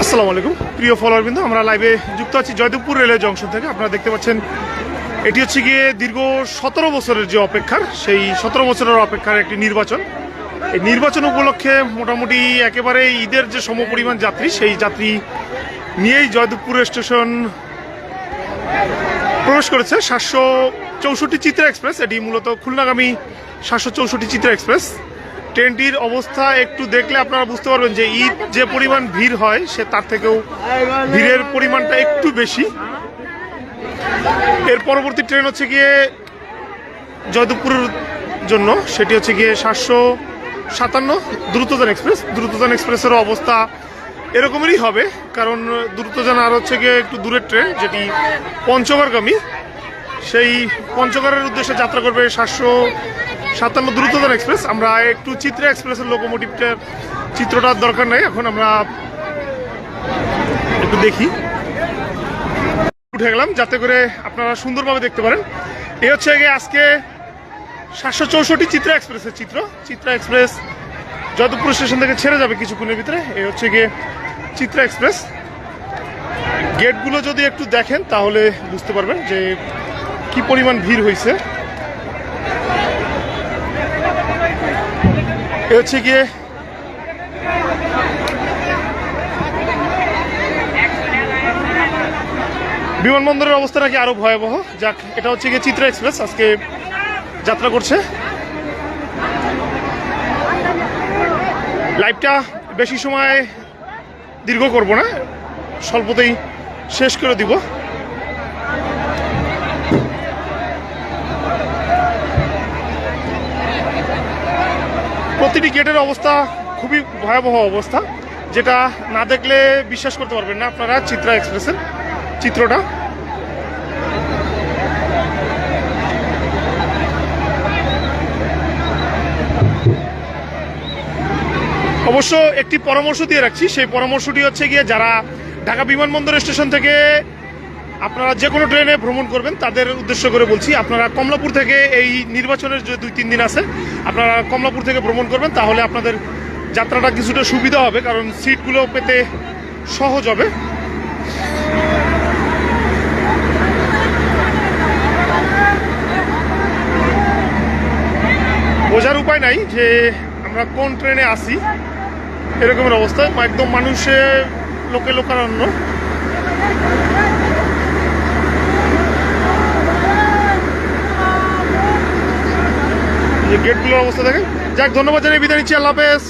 আসসালামু আলাইকুম প্রিয় ফলোয়ার বিন্দু, আমরা লাইভে যুক্ত আছি জয়দেবপুর রেলওয়ে জংশন থেকে। আপনারা দেখতে পাচ্ছেন এটি হচ্ছে গিয়ে দীর্ঘ 17 বছরের যে অপেক্ষার, সেই 17 বছরের অপেক্ষার একটি নির্বাচন। এই নির্বাচন উপলক্ষে মোটামুটি একেবারে ঈদের যে সমপরিমাণ যাত্রী, সেই যাত্রী নিয়েই জয়দেবপুর স্টেশন প্রবেশ করেছে 764 চিত্রা এক্সপ্রেস। এটি মূলত খুলনাগামী 764 চিত্রা এক্সপ্রেস। ট্রেনটির অবস্থা একটু দেখলে আপনারা বুঝতে পারবেন যে ঈদ যে পরিমাণ ভিড় হয় সে তার থেকেও ভিড়ের পরিমাণটা একটু বেশি। এর পরবর্তী ট্রেন হচ্ছে গিয়ে জয়দেবপুরের জন্য, সেটি হচ্ছে গিয়ে 757 দ্রুতযান এক্সপ্রেস। দ্রুতযান এক্সপ্রেসেরও অবস্থা এরকমেরই হবে, কারণ দ্রুতযান আর হচ্ছে গিয়ে একটু দূরের ট্রেন, যেটি পঞ্চগড়গামী। সেই পঞ্চগড়ের উদ্দেশ্যে যাত্রা করবে 757 দ্রুতযান এক্সপ্রেস। আমরা একটু চিত্রা এক্সপ্রেসের লোকোমোটিভটার চিত্রটার দরকার নেই, এখন আমরা একটু দেখি। উঠে গেলাম যাতে করে আপনারা সুন্দরভাবে দেখতে পারেন। এই হচ্ছে গিয়ে আজকে 764 চিত্রা এক্সপ্রেসের চিত্র। চিত্রা এক্সপ্রেস জয়দেবপুর স্টেশন থেকে ছেড়ে যাবে কিছুক্ষণের ভিতরে। এই হচ্ছে গিয়ে চিত্রা এক্সপ্রেস। গেটগুলো যদি একটু দেখেন তাহলে বুঝতে পারবেন যে কি পরিমাণ ভিড় হয়েছে। এ হচ্ছে গিয়ে বিমানবন্দরের অবস্থা নাকি আরো ভয়াবহ। যাক, এটা হচ্ছে গিয়ে চিত্রা এক্সপ্রেস আজকে যাত্রা করছে। লাইভটা বেশি সময় দীর্ঘ করব না, স্বল্পতেই শেষ করে দিব। প্রতিটি গেটের অবস্থা খুবই ভয়াবহ অবস্থা, যেটা না দেখলে বিশ্বাস করতে পারবেন না আপনারা চিত্রা এক্সপ্রেসের চিত্রটা। অবশ্য একটি পরামর্শ দিয়ে রাখছি, সেই পরামর্শটি হচ্ছে গিয়ে যারা ঢাকা বিমানবন্দর স্টেশন থেকে আপনারা যে কোনো ট্রেনে ভ্রমণ করবেন তাদের উদ্দেশ্য করে বলছি, আপনারা কমলাপুর থেকে এই নির্বাচনের যে 2-3 দিন আছে আপনারা কমলাপুর থেকে ভ্রমণ করবেন, তাহলে আপনাদের যাত্রাটা কিছুটা সুবিধা হবে, কারণ সিটগুলো পেতে সহজ হবে। বোঝার উপায় নাই যে আমরা কোন ট্রেনে আসি, এরকমের অবস্থা। একদম মানুষে লোকে লোকারণ্য। গেটগুলোর অবস্থা দেখেন। যাক, ধন্যবাদ জানিয়ে বিদায় নিচ্ছি। আল্লাহ হাফেজ।